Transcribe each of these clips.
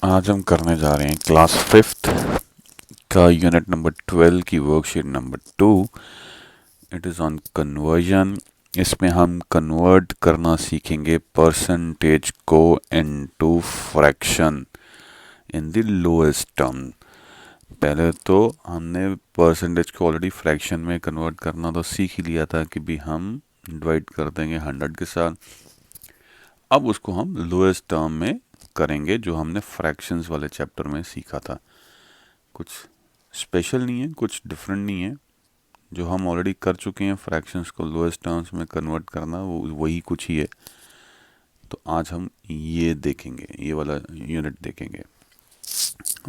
आज हम करने जा रहे हैं क्लास फिफ्थ का यूनिट नंबर 12 की worksheet number 2। It is on conversion. इसमें हम कन्वर्ट करना सीखेंगे परसेंटेज को into fraction in the lowest term. पहले तो हमने परसेंटेज को ऑलरेडी फ्रैक्शन में कन्वर्ट करना तो सीख ही लिया था कि भी हम डिवाइड कर देंगे 100 के साथ। अब उसको हम लोएस्ट टर्म में करेंगे जो हमने फ्रैक्शंस वाले चैप्टर में सीखा था। कुछ स्पेशल नहीं है, कुछ डिफरेंट नहीं है। जो हम ऑलरेडी कर चुके हैं फ्रैक्शंस को लोएस्ट टर्म्स में कन्वर्ट करना, वो वही कुछ ही है। तो आज हम ये देखेंगे, ये वाला यूनिट देखेंगे।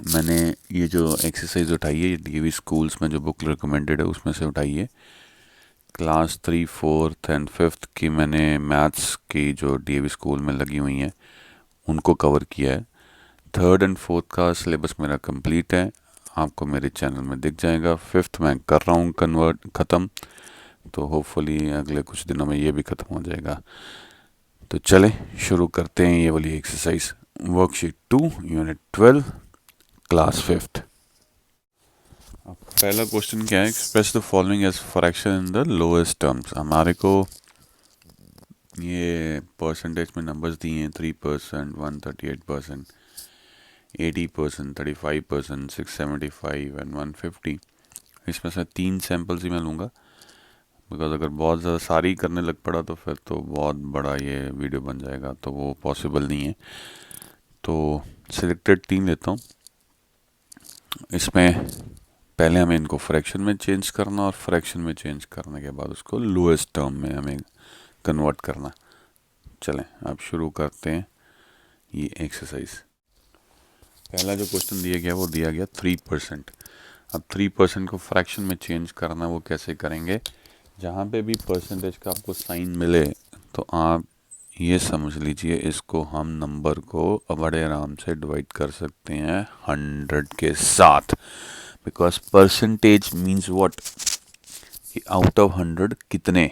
मैंने ये जो एक्सरसाइज उठाई है ये डीवी स्कूल्स में जो बुक रिकमेंडेड है उसमें से उठाई है। क्लास 3, 4th एंड 5th की मैंने मैथ्स की जो डीवी स्कूल में लगी हुई हैं उनको कवर किया है। 3rd एंड 4th का सिलेबस मेरा कंप्लीट है, आपको मेरे चैनल में दिख जाएगा। 5th मैं कर रहा हूँ कन्वर्ट ख़त्म, तो होपफुली अगले कुछ दिनों में ये भी ख़त्म हो जाएगा। तो चलें शुरू करते हैं ये वाली exercise. Worksheet 2 unit 12 class 5th। अब पहला क्वेश्चन क्या है, express the following as fraction in the lowest terms. हमारे को ये परसेंटेज में नंबर्स दिए हैं 3%, 138%, 80%, 35%, 675 एंड 150। इसमें से 3 सैम्पल्स ही मैं लूँगा, बिकॉज अगर बहुत ज़्यादा सारी करने लग पड़ा तो फिर तो बहुत बड़ा ये वीडियो बन जाएगा, तो वो पॉसिबल नहीं है। तो सिलेक्टेड 3 लेता हूँ। इसमें पहले हमें इनको फ्रैक्शन में चेंज करना और फ्रैक्शन में चेंज करने के बाद उसको लोएस्ट टर्म में हमें कन्वर्ट करना। चलें अब शुरू करते हैं ये एक्सरसाइज। पहला जो क्वेश्चन दिया गया वो दिया गया 3%। अब 3% को फ्रैक्शन में चेंज करना वो कैसे करेंगे, जहाँ पे भी परसेंटेज का आपको साइन मिले तो आप ये समझ लीजिए इसको हम नंबर को बड़े आराम से डिवाइड कर सकते हैं 100 के साथ। बिकॉज परसेंटेज मीन्स व्हाट, कि आउट ऑफ 100 कितने।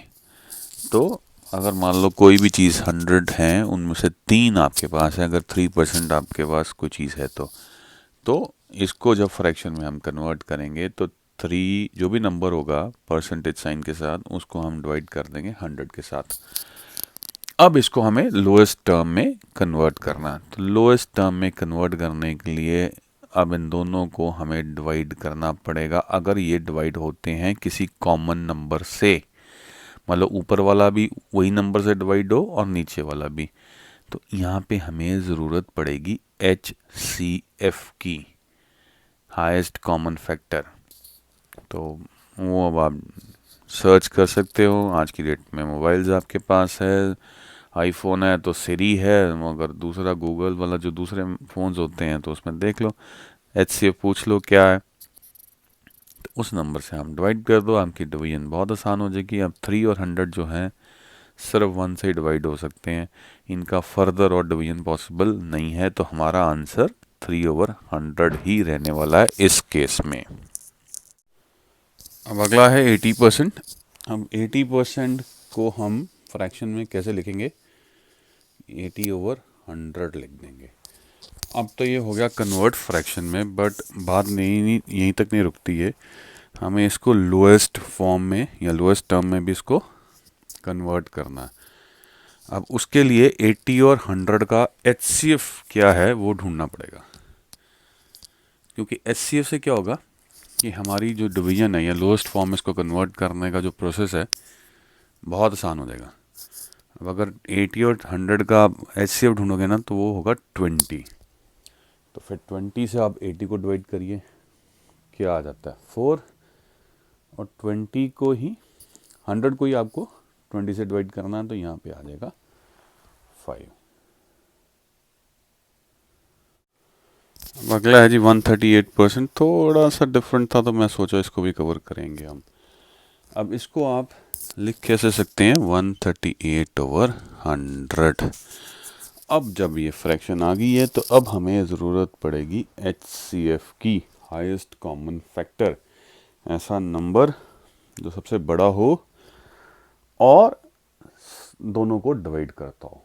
तो अगर मान लो कोई भी चीज़ 100 है उनमें से 3 आपके पास है, अगर 3% आपके पास कोई चीज़ है तो इसको जब फ्रैक्शन में हम कन्वर्ट करेंगे तो 3 जो भी नंबर होगा परसेंटेज साइन के साथ उसको हम डिवाइड कर देंगे 100 के साथ। अब इसको हमें लोएस्ट टर्म में कन्वर्ट करना है। तो लोएस्ट टर्म में कन्वर्ट करने के लिए अब इन दोनों को हमें डिवाइड करना पड़ेगा। अगर ये डिवाइड होते हैं किसी कॉमन नंबर से, मतलब ऊपर वाला भी वही नंबर से डिवाइड हो और नीचे वाला भी, तो यहाँ पे हमें ज़रूरत पड़ेगी HCF की, हाईएस्ट कॉमन फैक्टर। तो वो अब आप सर्च कर सकते हो। आज की डेट में मोबाइल्स आपके पास है, आईफोन है तो सिरी है, अगर दूसरा गूगल वाला जो दूसरे फ़ोन्स होते हैं तो उसमें देख लो, HCF पूछ लो क्या है, तो उस नंबर से हम डिवाइड कर दो, आपकी डिवीजन बहुत आसान हो जाएगी। अब 3 और 100 जो हैं सिर्फ 1 से ही डिवाइड हो सकते हैं, इनका फर्दर और डिवीजन पॉसिबल नहीं है, तो हमारा आंसर 3/100 ही रहने वाला है इस केस में। अब अगला है 80%। अब 80% को हम फ्रैक्शन में कैसे लिखेंगे, 80/100 लिख देंगे। अब तो ये हो गया कन्वर्ट फ्रैक्शन में, बट बात नहीं यहीं तक नहीं रुकती है, हमें इसको लोएस्ट फॉर्म में या लोएस्ट टर्म में भी इसको कन्वर्ट करना है। अब उसके लिए 80 और 100 का HCF क्या है वो ढूंढना पड़ेगा, क्योंकि HCF से क्या होगा कि हमारी जो डिवीजन है या लोएस्ट फॉर्म में इसको कन्वर्ट करने का जो प्रोसेस है बहुत आसान हो जाएगा। अब अगर 80 और 100 का आप HCF ढूंढोगे ना तो वो होगा 20। तो फिर 20 से आप 80 को डिवाइड करिए, क्या आ जाता है 4, और 20 को ही 100 को ही आपको 20 से डिवाइड करना है तो यहाँ पे आ जाएगा 5। अब अगला है जी 138%। थोड़ा सा डिफरेंट था तो मैं सोचा इसको भी कवर करेंगे हम। अब इसको आप लिख कैसे सकते हैं, 138/100। अब जब ये फ्रैक्शन आ गई है तो अब हमें ज़रूरत पड़ेगी HCF की, हाईएस्ट कॉमन फैक्टर, ऐसा नंबर जो सबसे बड़ा हो और दोनों को डिवाइड करता हो।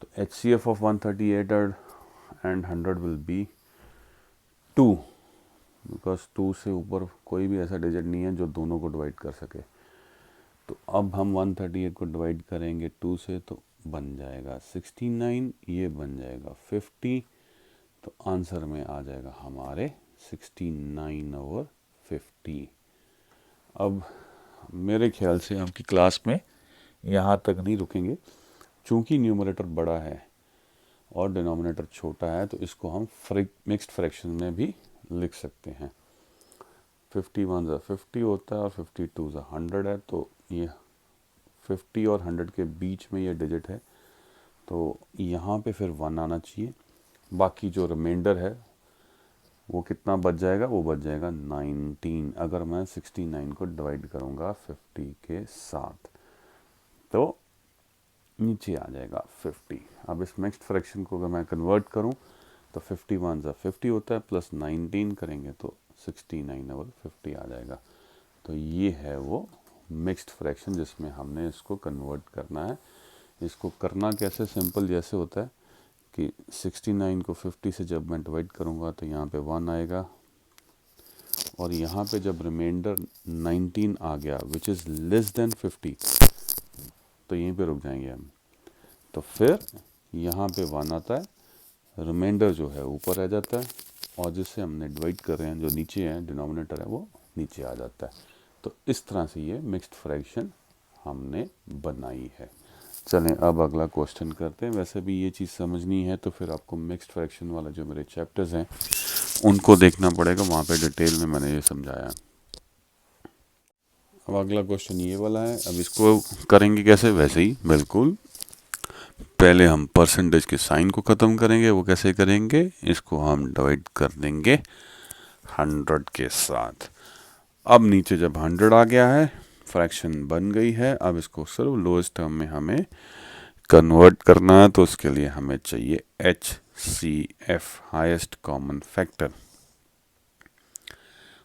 तो HCF of 138 and 100 will be 2, because 2 से ऊपर कोई भी ऐसा डिजिट नहीं है जो दोनों को डिवाइड कर सके। तो अब हम 138 को डिवाइड करेंगे 2 से तो बन जाएगा 69, ये बन जाएगा 50, तो आंसर में आ जाएगा हमारे 69/50। अब मेरे ख्याल से आपकी क्लास में यहाँ तक नहीं रुकेंगे, चूँकि न्यूमरेटर बड़ा है और डिनोमिनेटर छोटा है, तो इसको हम मिक्स्ड फ्रैक्शन में भी लिख सकते हैं। 51 50 होता है और 52 100 है, तो ये 50 और 100 के बीच में ये डिजिट है, तो यहाँ पे फिर 1 आना चाहिए। बाकी जो रिमाइंडर है वो कितना बच जाएगा, वो बच जाएगा 19, अगर मैं 69 को डिवाइड करूँगा 50 के साथ, तो नीचे आ जाएगा 50। अब इस मिक्स्ड फ्रैक्शन को अगर मैं कन्वर्ट करूँ तो 51 50 होता है, प्लस 19 करेंगे तो 69/50 आ जाएगा। तो ये है वो मिक्स्ड फ्रैक्शन जिसमें हमने इसको कन्वर्ट करना है। इसको करना कैसे, सिंपल जैसे होता है कि 69 को 50 से जब मैं डिवाइड करूँगा तो यहाँ पे 1 आएगा, और यहाँ पे जब रिमाइंडर 19 आ गया विच इज़ लेस देन 50, तो यहीं पे रुक जाएंगे हम। तो फिर यहाँ पे 1 आता है, रिमाइंडर जो है ऊपर आ जाता है, और जिससे हमने डिवाइड कर रहे हैं जो नीचे है डिनोमिनेटर है वो नीचे आ जाता है। तो इस तरह से ये मिक्स्ड फ्रैक्शन हमने बनाई है। चलें अब अगला क्वेश्चन करते हैं। वैसे भी ये चीज़ समझनी है तो फिर आपको मिक्स्ड फ्रैक्शन वाला जो मेरे चैप्टर्स हैं उनको देखना पड़ेगा, वहाँ पे डिटेल में मैंने ये समझाया। अब अगला क्वेश्चन ये वाला है। अब इसको करेंगे कैसे, वैसे ही बिल्कुल। पहले हम परसेंटेज के साइन को ख़त्म करेंगे। वो कैसे करेंगे, इसको हम डिवाइड कर देंगे 100 के साथ। अब नीचे जब 100 आ गया है, फ्रैक्शन बन गई है, अब इसको सिर्फ लोएस्ट टर्म में हमें कन्वर्ट करना है, तो उसके लिए हमें चाहिए HCF, हाईएस्ट कॉमन फैक्टर।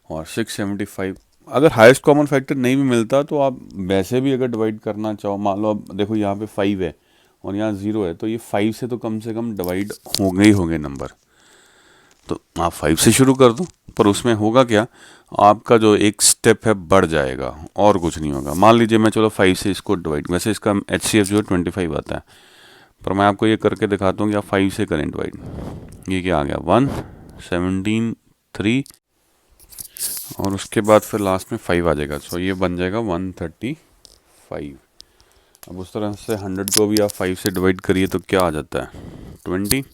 और 675, अगर हाईएस्ट कॉमन फैक्टर नहीं भी मिलता तो आप वैसे भी अगर डिवाइड करना चाहो, मान लो अब देखो यहाँ पे 5 है और यहाँ 0 है, तो ये 5 से कम डिवाइड होंगे नंबर, तो आप 5 से शुरू कर दो। पर उसमें होगा क्या, आपका जो एक स्टेप है बढ़ जाएगा और कुछ नहीं होगा। मान लीजिए मैं चलो 5 से इसको डिवाइड, वैसे इसका HCF जो है 25 आता है, पर मैं आपको ये करके दिखाता हूँ कि आप 5 से करें डिवाइड। ये क्या आ गया, 1 17 3, और उसके बाद फिर लास्ट में 5 आ जाएगा, सो ये बन जाएगा 135। अब उस तरह से 100 को भी आप 5 से डिवाइड करिए तो क्या आ जाता है, 20।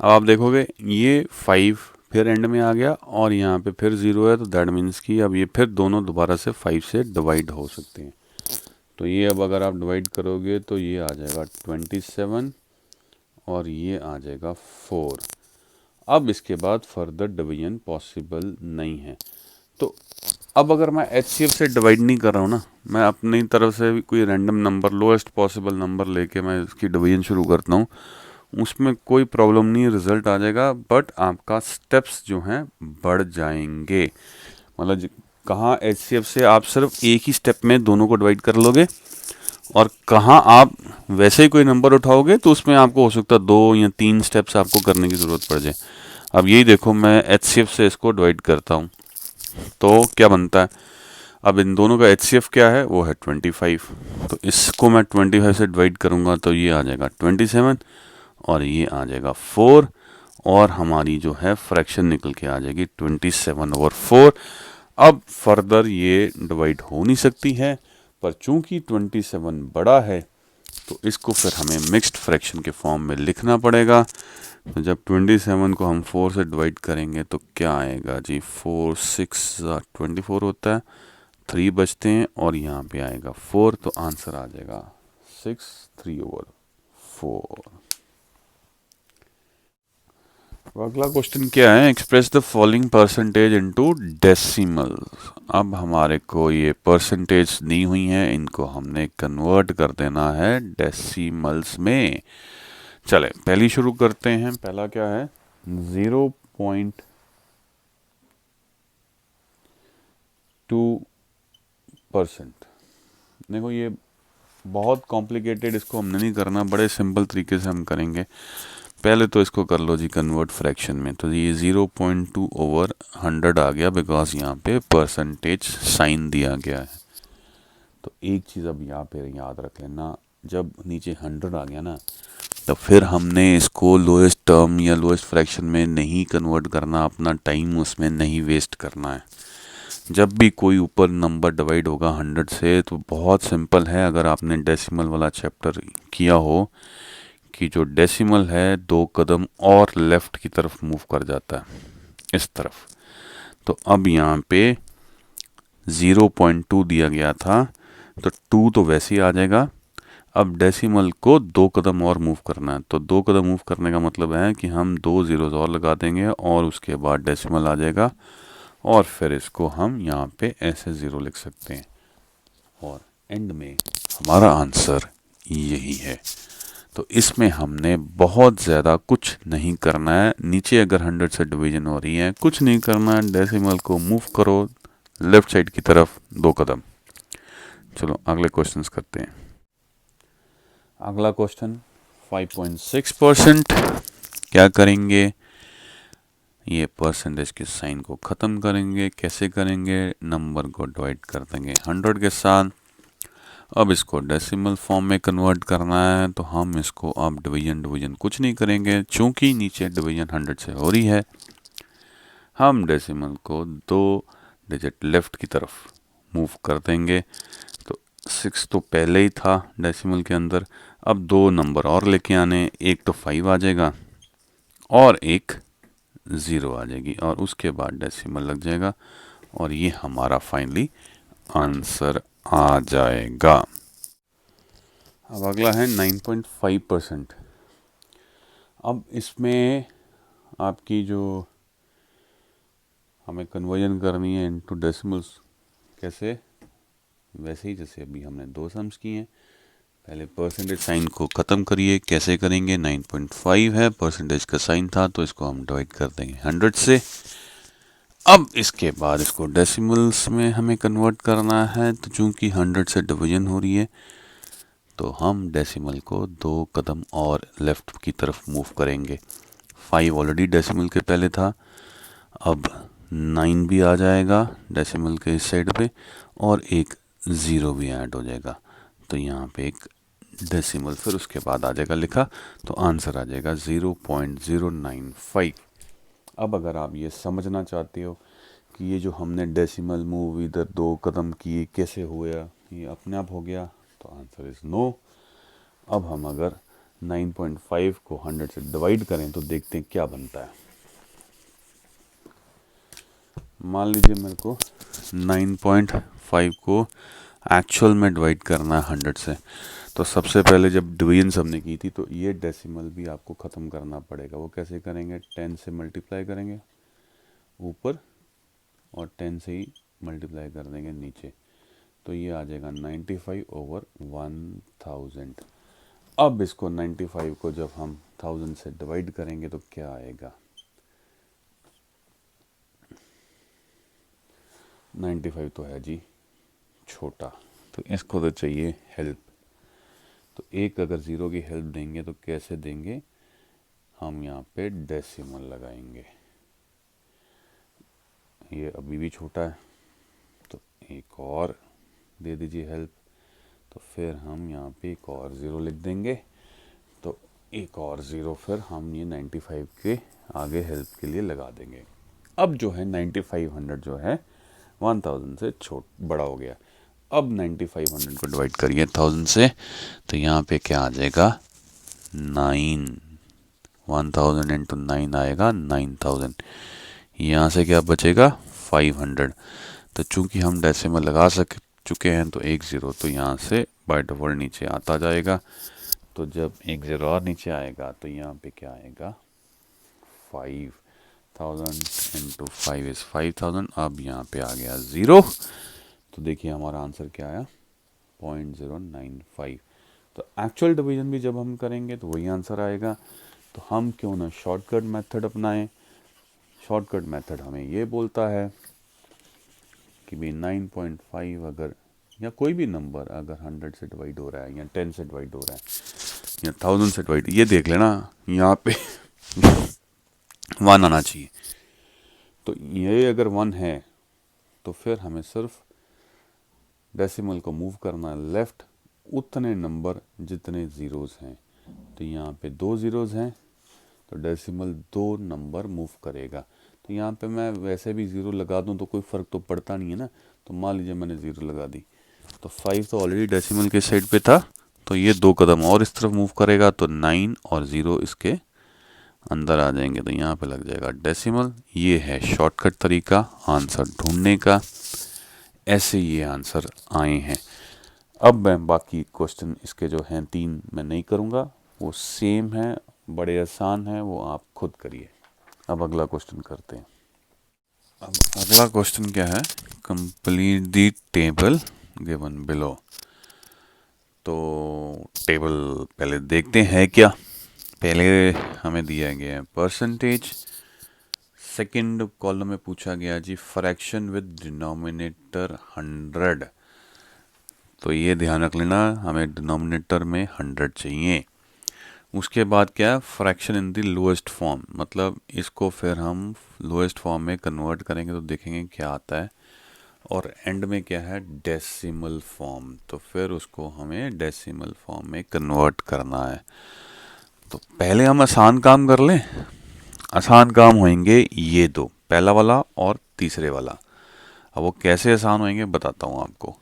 अब आप देखोगे ये 5 फिर एंड में आ गया और यहाँ पे फिर 0 है, तो दैट मीन्स कि अब ये फिर दोनों दोबारा से 5 से डिवाइड हो सकते हैं। तो ये अब अगर आप डिवाइड करोगे तो ये आ जाएगा 27 और ये आ जाएगा 4। अब इसके बाद फर्दर डिवीजन पॉसिबल नहीं है। तो अब अगर मैं HCF से डिवाइड नहीं कर रहा हूँ ना, मैं अपनी तरफ से भी कोई random number, lowest possible number लेके मैं इसकी डिवीजन शुरू करता हूँ, उसमें कोई प्रॉब्लम नहीं, रिजल्ट आ जाएगा, बट आपका स्टेप्स जो हैं बढ़ जाएंगे। मतलब कहाँ HCF से आप सिर्फ एक ही स्टेप में दोनों को डिवाइड कर लोगे, और कहाँ आप वैसे ही कोई नंबर उठाओगे तो उसमें आपको हो सकता है 2 या 3 स्टेप्स आपको करने की ज़रूरत पड़ जाए। अब यही देखो, मैं HCF से इसको डिवाइड करता हूँ तो क्या बनता है, अब इन दोनों का HCF क्या है, वो है 25। तो इसको मैं 25 से डिवाइड करूँगा तो ये आ जाएगा 27 और ये आ जाएगा 4, और हमारी जो है फ्रैक्शन निकल के आ जाएगी 27/4। अब फर्दर ये डिवाइड हो नहीं सकती है, पर चूंकि 27 बड़ा है तो इसको फिर हमें मिक्स्ड फ्रैक्शन के फॉर्म में लिखना पड़ेगा। तो जब 27 को हम 4 से डिवाइड करेंगे तो क्या आएगा जी, 4 6 24 होता है, 3 बचते हैं और यहाँ पे आएगा 4, तो आंसर आ जाएगा 6 3/4। अगला क्वेश्चन क्या है, express the following percentage into decimals. अब हमारे को ये परसेंटेज दी हुई हैं, इनको हमने कन्वर्ट कर देना है डेसिमल्स में। चले पहली शुरू करते हैं। पहला क्या है, 0.2%। देखो ये बहुत कॉम्प्लिकेटेड, इसको हमने नहीं करना, बड़े सिंपल तरीके से हम करेंगे। पहले तो इसको कर लो जी कन्वर्ट फ्रैक्शन में, तो ये 0.2 ओवर 100 आ गया, बिकॉज यहाँ पे परसेंटेज साइन दिया गया है। तो एक चीज़ अब यहाँ पे याद रख लेना, जब नीचे 100 आ गया ना, तो फिर हमने इसको लोएस्ट टर्म या लोएस्ट फ्रैक्शन में नहीं कन्वर्ट करना, अपना टाइम उसमें नहीं वेस्ट करना है। जब भी कोई ऊपर नंबर डिवाइड होगा 100 से, तो बहुत सिंपल है, अगर आपने डेसिमल वाला चैप्टर किया हो, कि जो डेसिमल है 2 कदम और लेफ्ट की तरफ मूव कर जाता है, इस तरफ। तो अब यहाँ पे 0.2 दिया गया था, तो 2 तो वैसे ही आ जाएगा। अब डेसिमल को 2 कदम और मूव करना है, तो 2 कदम मूव करने का मतलब है कि हम 2 ज़ीरोज़ और लगा देंगे और उसके बाद डेसिमल आ जाएगा, और फिर इसको हम यहाँ पे ऐसे 0 लिख सकते हैं, और एंड में हमारा आंसर यही है। तो इसमें हमने बहुत ज़्यादा कुछ नहीं करना है। नीचे अगर 100 से डिवीजन हो रही है, कुछ नहीं करना है, डेसिमल को मूव करो लेफ्ट साइड की तरफ 2 कदम। चलो अगले क्वेश्चंस करते हैं। अगला क्वेश्चन 5.6%। क्या करेंगे, ये परसेंटेज के साइन को ख़त्म करेंगे। कैसे करेंगे, नंबर को डिवाइड कर देंगे 100 के साथ। अब इसको डेसिमल फॉर्म में कन्वर्ट करना है, तो हम इसको अब डिवीजन कुछ नहीं करेंगे, चूंकि नीचे डिवीजन 100 से हो रही है। हम डेसिमल को 2 डिजिट लेफ्ट की तरफ मूव कर देंगे। तो 6 तो पहले ही था डेसिमल के अंदर, अब 2 नंबर और लेके आने, एक तो 5 आ जाएगा और एक 0 आ जाएगी, और उसके बाद डेसिमल लग जाएगा, और ये हमारा फाइनली आंसर आ जाएगा। अब अगला है 9.5%। अब इसमें आपकी जो हमें कन्वर्जन करनी है इनटू डेसिमल्स, कैसे, वैसे ही जैसे अभी हमने 2 सम्स किए हैं। पहले परसेंटेज साइन को ख़त्म करिए। कैसे करेंगे, 9.5 है, परसेंटेज का साइन था, तो इसको हम डिवाइड कर देंगे 100 से। अब इसके बाद इसको डेसिमल्स में हमें कन्वर्ट करना है, तो चूंकि 100 से डिवीजन हो रही है, तो हम डेसिमल को 2 कदम और लेफ्ट की तरफ मूव करेंगे। 5 ऑलरेडी डेसिमल के पहले था, अब 9 भी आ जाएगा डेसिमल के इस साइड पे, और एक 0 भी ऐड हो जाएगा। तो यहाँ पे एक डेसिमल फिर उसके बाद आ जाएगा लिखा, तो आंसर आ जाएगा 0.095। अब अगर आप ये समझना चाहते हो कि ये जो हमने डेसिमल मूव इधर 2 कदम किए कैसे हुआ, ये अपने आप हो गया, तो आंसर इज़ नो। अब हम अगर 9.5 को 100 से डिवाइड करें, तो देखते हैं क्या बनता है। मान लीजिए मेरे को 9.5 को एक्चुअल में डिवाइड करना है 100 से, तो सबसे पहले जब डिवीजन हमने की थी, तो ये डेसिमल भी आपको ख़त्म करना पड़ेगा। वो कैसे करेंगे, 10 से मल्टीप्लाई करेंगे ऊपर, और 10 से ही मल्टीप्लाई कर देंगे नीचे, तो ये आ जाएगा 95/1000। अब इसको 95 को जब हम 1000 से डिवाइड करेंगे, तो क्या आएगा, 95 तो है जी छोटा, तो इसको तो चाहिए हेल्प। तो एक अगर 0 की हेल्प देंगे, तो कैसे देंगे, हम यहाँ पे डेसिमल लगाएंगे। ये अभी भी छोटा है, तो एक और दे दीजिए हेल्प, तो फिर हम यहाँ पे एक और 0 लिख देंगे, तो एक और 0 फिर हम ये 95 के आगे हेल्प के लिए लगा देंगे। अब जो है 9500 जो है 1000 से बड़ा हो गया। अब 9500 को डिवाइड करिए 1000 से, तो यहाँ पे क्या आ जाएगा, 9, 1000 इंटू 9 आएगा 9000। यहाँ से क्या बचेगा, 500। तो चूंकि हम डेसिमल लगा चुके हैं, तो एक 0 तो यहाँ से बाय डिफॉल्ट नीचे आता जाएगा। तो जब एक 0 और नीचे आएगा, तो यहाँ पे क्या आएगा, 5000 इंटू 5 इज़ 5000। अब यहाँ पे आ गया 0, तो देखिए हमारा आंसर क्या आया, 0.095। तो एक्चुअल डिवीजन भी जब हम करेंगे, तो वही आंसर आएगा। तो हम क्यों ना शॉर्टकट मेथड अपनाएं। शॉर्टकट मेथड हमें ये बोलता है कि भाई 9.5 अगर, या कोई भी नंबर अगर 100 से डिवाइड हो रहा है या 10 से डिवाइड हो रहा है, या 1000 से डिवाइड, ये देख लेना यहाँ पे 1 आना चाहिए। तो ये अगर 1 है तो फिर हमें सिर्फ डेसिमल को मूव करना है लेफ्ट उतने नंबर जितने ज़ीरोज़ हैं। तो यहाँ पे 2 ज़ीरोज़ हैं तो डेसिमल 2 नंबर मूव करेगा। तो यहाँ पे मैं वैसे भी ज़ीरो लगा दूँ तो कोई फ़र्क तो पड़ता नहीं है ना। तो मान लीजिए मैंने ज़ीरो लगा दी तो 5 तो ऑलरेडी डेसिमल के साइड पे था, तो ये 2 कदम और इस तरफ मूव करेगा तो 9 और 0 इसके अंदर आ जाएंगे। तो यहाँ पे लग जाएगा डेसिमल। ये है शॉर्टकट तरीका आंसर ढूंढने का। ऐसे ये आंसर आए हैं। अब मैं बाकी क्वेश्चन इसके जो हैं 3 मैं नहीं करूँगा, वो सेम है, बड़े आसान हैं, वो आप खुद करिए। अब अगला क्वेश्चन करते हैं। अब अगला क्वेश्चन क्या है, complete the table given below. तो टेबल पहले देखते हैं क्या। पहले हमें दिया गया है परसेंटेज, सेकंड कॉलम में पूछा गया जी फ्रैक्शन विद डिनोमिनेटर 100। तो ये ध्यान रख लेना हमें डिनोमिनेटर में 100 चाहिए। उसके बाद क्या है, fraction in the lowest form, मतलब इसको फिर हम लोएस्ट फॉर्म में कन्वर्ट करेंगे तो देखेंगे क्या आता है। और एंड में क्या है, डेसिमल फॉर्म, तो फिर उसको हमें डेसिमल फॉर्म में कन्वर्ट करना है। तो पहले हम आसान काम कर लें। आसान काम होंगे ये दो, पहला वाला और तीसरे वाला। अब वो कैसे आसान होंगे बताता हूँ आपको।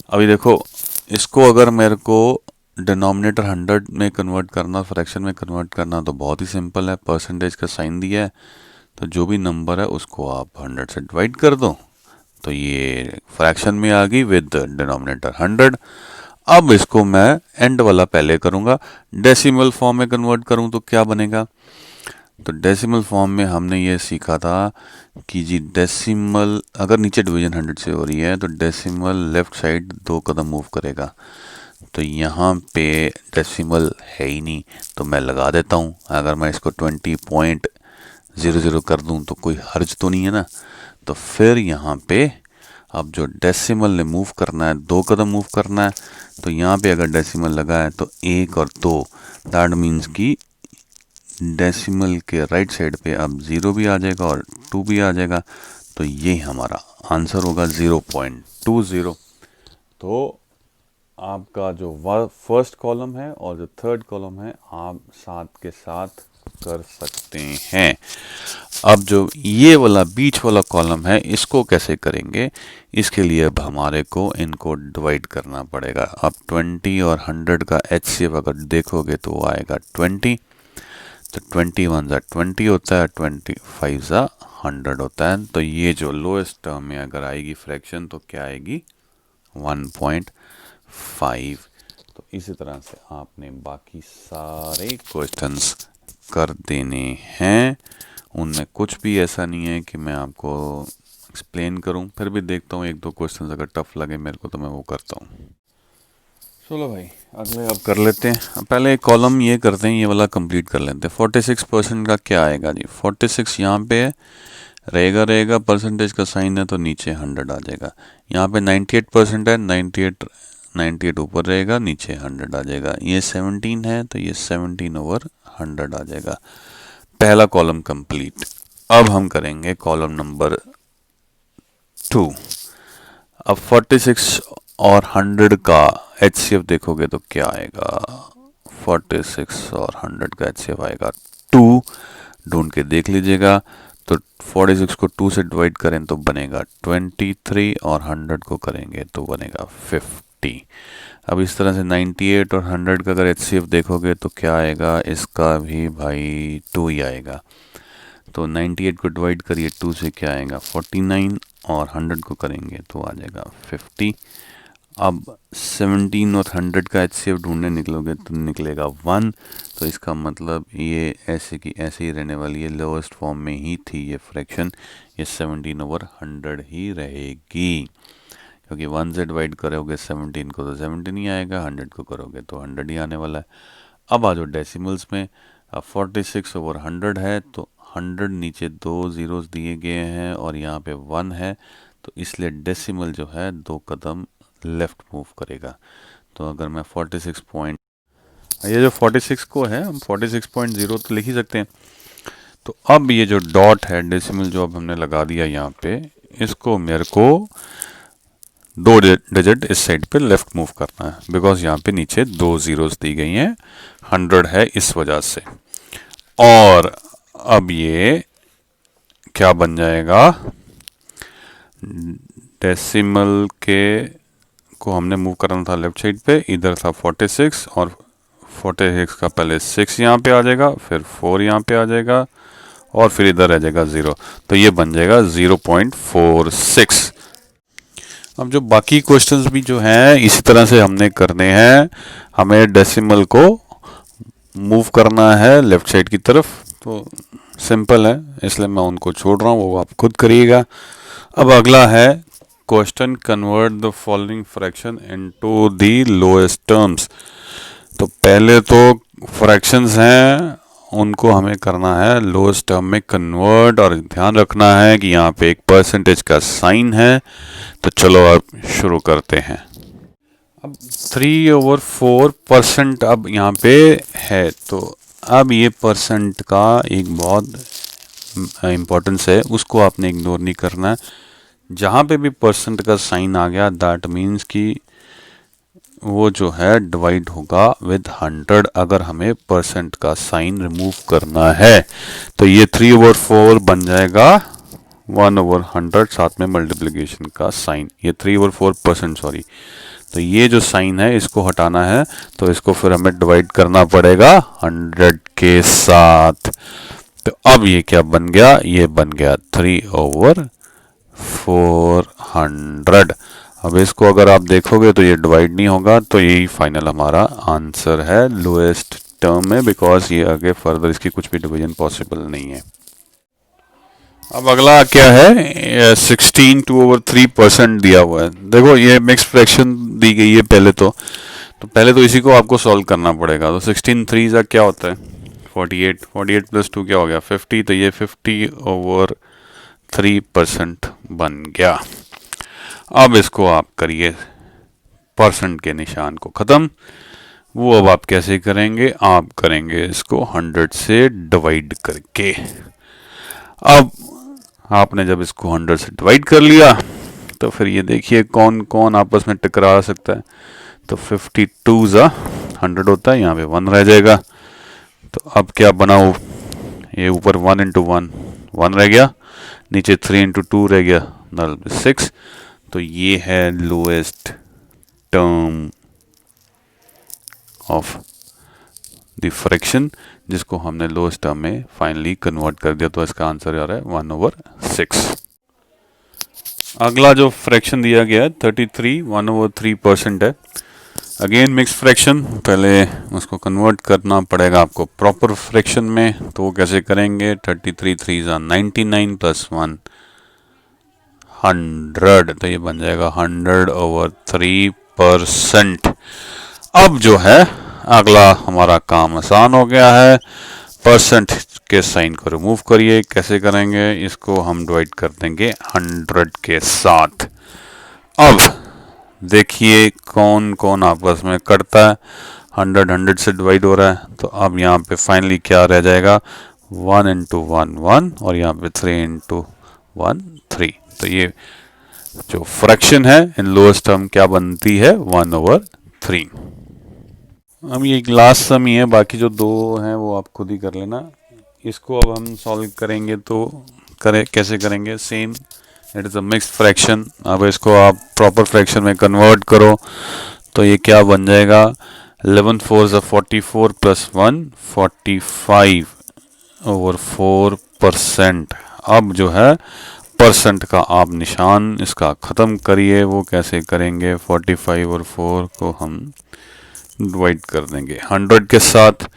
अभी देखो, इसको अगर मेरे को डिनोमिनेटर 100 में कन्वर्ट करना, फ्रैक्शन में कन्वर्ट करना, तो बहुत ही सिंपल है। परसेंटेज का साइन दिया है तो जो भी नंबर है उसको आप 100 से डिवाइड कर दो, तो ये फ्रैक्शन में आ गई विद डिनोमिनेटर 100। अब इसको मैं एंड वाला पहले करूँगा, डेसिमल फॉर्म में कन्वर्ट करूँ तो क्या बनेगा। तो डेसिमल फॉर्म में हमने ये सीखा था कि जी डेसिमल अगर नीचे डिवीजन 100 से हो रही है तो डेसिमल लेफ्ट साइड 2 कदम मूव करेगा। तो यहाँ पे डेसिमल है ही नहीं तो मैं लगा देता हूँ। अगर मैं इसको 20.00 कर दूँ तो कोई हर्ज तो नहीं है ना। तो फिर यहाँ पे अब जो डेसिमल ने मूव करना है 2 कदम मूव करना है, तो यहाँ पे अगर डेसिमल लगा है तो 1 और 2, दैट मीन्स कि डेसिमल के राइट साइड पे अब 0 भी आ जाएगा और 2 भी आ जाएगा। तो ये हमारा आंसर होगा 0.20। तो आपका जो फर्स्ट कॉलम है और जो थर्ड कॉलम है आप साथ के साथ कर सकते हैं। अब जो ये वाला बीच वाला कॉलम है इसको कैसे करेंगे, इसके लिए अब हमारे को इनको डिवाइड करना पड़ेगा। अब 20 और 100 का HCF अगर देखोगे तो आएगा 20। तो 21 ज़ा 20 होता है, 25 ज़ा 100 होता है। तो ये जो लोएस्ट टर्म में अगर आएगी फ्रैक्शन तो क्या आएगी, 1.5। तो इसी तरह से आपने बाकी सारे क्वेश्चंस कर देने हैं। उनमें कुछ भी ऐसा नहीं है कि मैं आपको एक्सप्लेन करूं, फिर भी देखता हूं 1-2 क्वेश्चंस अगर टफ लगे मेरे को तो मैं वो करता हूं। चलो भाई अगले अब कर लेते हैं। अब पहले एक कॉलम ये करते हैं, ये वाला कंप्लीट कर लेते हैं। 46% का क्या आएगा जी, 46 यहाँ पे है, रहेगा परसेंटेज का साइन है तो नीचे 100 आ जाएगा। यहाँ पे 98% है, 98 ऊपर रहेगा, नीचे 100 आ जाएगा। ये 17 है तो ये 17/100 आ जाएगा। पहला कॉलम कंप्लीट। अब हम करेंगे कॉलम नंबर 2। अब 46 और 100 का HCF देखोगे तो क्या आएगा, 46 और 100 का HCF आएगा 2। ढूंढ के देख लीजिएगा। तो 46 को 2 से डिवाइड करें तो बनेगा 23 और 100 को करेंगे तो बनेगा 50। अब इस तरह से 98 और 100 का अगर HCF देखोगे तो क्या आएगा, इसका भी भाई 2 ही आएगा। तो 98 को डिवाइड करिए 2 से क्या आएगा 49 और 100 को करेंगे तो आ जाएगा 50। अब 17 और 100 का HCF ढूंढने निकलोगे तो निकलेगा 1। तो इसका मतलब ये ऐसे की ऐसे ही रहने वाली है, लोएस्ट फॉर्म में ही थी ये फ्रैक्शन, ये 17/100 ही रहेगी। क्योंकि 1 से डिवाइड करोगे 17 को तो 17 ही आएगा, 100 को करोगे तो 100 ही आने वाला है। अब आ जाओ डेसिमल्स में। अब 46/100 है तो 100 नीचे 2 ज़ीरोज़ दिए गए हैं और यहाँ पे 1 है, तो इसलिए डेसिमल जो है 2 कदम लेफ्ट मूव करेगा। तो अगर मैं ये जो 46 को है हम 46.0 तो लिख ही सकते हैं। तो अब ये जो डॉट है डेसिमल जो अब हमने लगा दिया यहाँ पे, इसको मेरे को 2 डिजिट इस साइड पे लेफ्ट मूव करना है, बिकॉज यहाँ पे नीचे 2 जीरोस दी गई हैं, 100 है इस वजह से। और अब ये क्या बन जाएगा, डेसिमल के को हमने मूव करना था लेफ्ट साइड पे, इधर था 46 और 46 का पहले 6 यहाँ पे आ जाएगा, फिर 4 यहाँ पे आ जाएगा और फिर इधर रह जाएगा 0, तो ये बन जाएगा 0.46। अब जो बाकी क्वेश्चंस भी जो हैं इसी तरह से हमने करने हैं, हमें डेसिमल को मूव करना है लेफ्ट साइड की तरफ, तो सिंपल है इसलिए मैं उनको छोड़ रहा हूँ, वो आप खुद करिएगा। अब अगला है question, convert the following fraction into the lowest terms. तो पहले तो फ्रैक्शंस हैं उनको हमें करना है लोएस्ट टर्म में कन्वर्ट, और ध्यान रखना है कि यहाँ पे एक परसेंटेज का साइन है। तो चलो अब शुरू करते हैं। अब 3/4% अब यहाँ पे है, तो अब ये परसेंट का एक बहुत इम्पोर्टेंस है, उसको आपने इग्नोर नहीं करना है। जहाँ पे भी परसेंट का साइन आ गया दैट मीन्स कि वो जो है डिवाइड होगा विद 100, अगर हमें परसेंट का साइन रिमूव करना है। तो ये 3/4 बन जाएगा 1/100, साथ में मल्टीप्लिकेशन का साइन, ये 3/4% सॉरी। तो ये जो साइन है इसको हटाना है, तो इसको फिर हमें डिवाइड करना पड़ेगा 100 के साथ। तो अब ये क्या बन गया, ये बन गया 3/400। अब इसको अगर आप देखोगे तो ये डिवाइड नहीं होगा, तो यही फाइनल हमारा आंसर है लोएस्ट टर्म में, बिकॉज ये आगे फर्दर इसकी कुछ भी डिवीजन पॉसिबल नहीं है। अब अगला क्या है, 16/3% दिया हुआ है। देखो ये मिक्स फ्रैक्शन दी गई है पहले तो पहले तो इसी को आपको सॉल्व करना पड़ेगा। तो 16/3 का क्या होता है 48, 48 + 2 क्या हो गया 50, तो ये 50/3% बन गया। अब इसको आप करिए परसेंट के निशान को ख़त्म। वो अब आप कैसे करेंगे, आप करेंगे इसको 100 से डिवाइड करके। अब आपने जब इसको 100 से डिवाइड कर लिया तो फिर ये देखिए कौन कौन आपस में टकरा सकता है। तो 52 100 होता है, यहाँ पे 1 रह जाएगा। तो अब क्या बनाओ, ये ऊपर 1 × 1 1 रह गया, नीचे 3 × 2 रह गया 6। तो ये है lowest term of the fraction, जिसको हमने लोएस्ट टर्म में फाइनली कन्वर्ट कर दिया। तो इसका आंसर आ रहा है 1/6। अगला जो फ्रैक्शन दिया गया है 33 1/3% है। अगेन मिक्स फ्रैक्शन, पहले उसको कन्वर्ट करना पड़ेगा आपको प्रॉपर फ्रैक्शन में। तो वो कैसे करेंगे, 33 3 99 + 1 100, तो ये बन जाएगा 100/3%। अब जो है अगला हमारा काम आसान हो गया है, परसेंट के साइन को रिमूव करिए। कैसे करेंगे, इसको हम डिवाइड कर देंगे 100 के साथ। अब देखिए कौन कौन आपस में करता है, 100 100 से डिवाइड हो रहा है। तो अब यहाँ पे फाइनली क्या रह जाएगा, 1 × 1 1 और यहाँ पे 3 × 1 3। तो ये जो फ्रैक्शन है इन लोएस्ट टर्म क्या बनती है 1/3। अब ये लास्ट सम ही है, बाकी जो दो हैं वो आप खुद ही कर लेना। इसको अब हम सॉल्व करेंगे तो कैसे करेंगे, same it is a mixed fraction. अब इसको आप प्रॉपर फ्रैक्शन में कन्वर्ट करो तो ये क्या बन जाएगा, 11 4 44 + 1 45/4%। अब जो है परसेंट का आप निशान इसका ख़त्म करिए। वो कैसे करेंगे, 45 और 4 को हम डिवाइड कर देंगे 100 के साथ,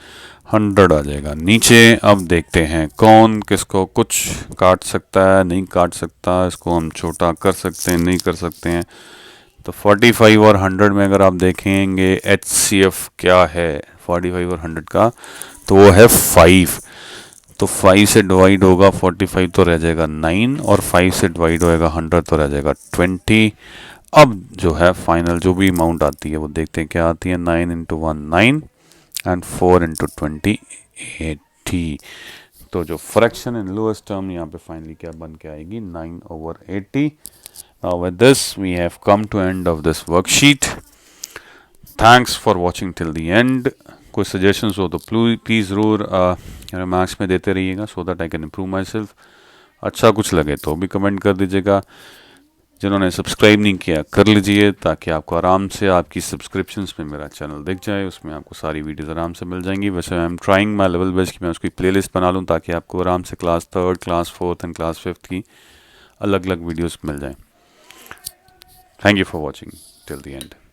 100 आ जाएगा नीचे। अब देखते हैं कौन किसको कुछ काट सकता है, नहीं काट सकता, इसको हम छोटा कर सकते हैं, नहीं कर सकते हैं। तो 45 और 100 में अगर आप देखेंगे HCF क्या है 45 और 100 का, तो वो है 5। तो 5 से डिवाइड होगा 45 तो रह जाएगा 9, और 5 से डिवाइड होएगा 100 तो रह जाएगा 20। अब जो है फाइनल जो भी अमाउंट आती है वो देखते हैं क्या आती है, 9 × 1 9 एंड 4 इंटू 20 80। तो जो फ्रैक्शन इन लोएस्ट टर्म यहाँ पे फाइनली क्या बन के आएगी 9/80। Now with this we have come to end of this worksheet. Thanks for watching till the end. कोई सजेशंस हो तो प्लीज़ ज़रूर रिमार्क्स में देते रहिएगा so that I can improve myself. अच्छा कुछ लगे तो भी कमेंट कर दीजिएगा। जिन्होंने सब्सक्राइब नहीं किया कर लीजिए ताकि आपको आराम से आपकी सब्सक्रिप्शंस में मेरा चैनल दिख जाए, उसमें आपको सारी वीडियोस आराम से मिल जाएंगी। वैसे I am trying my level best कि मैं उसकी प्लेलिस्ट बना लूँ ताकि आपको आराम से class 3rd, class 4th and class 5th की अलग अलग वीडियोस मिल जाएं। Thank you for watching till the and.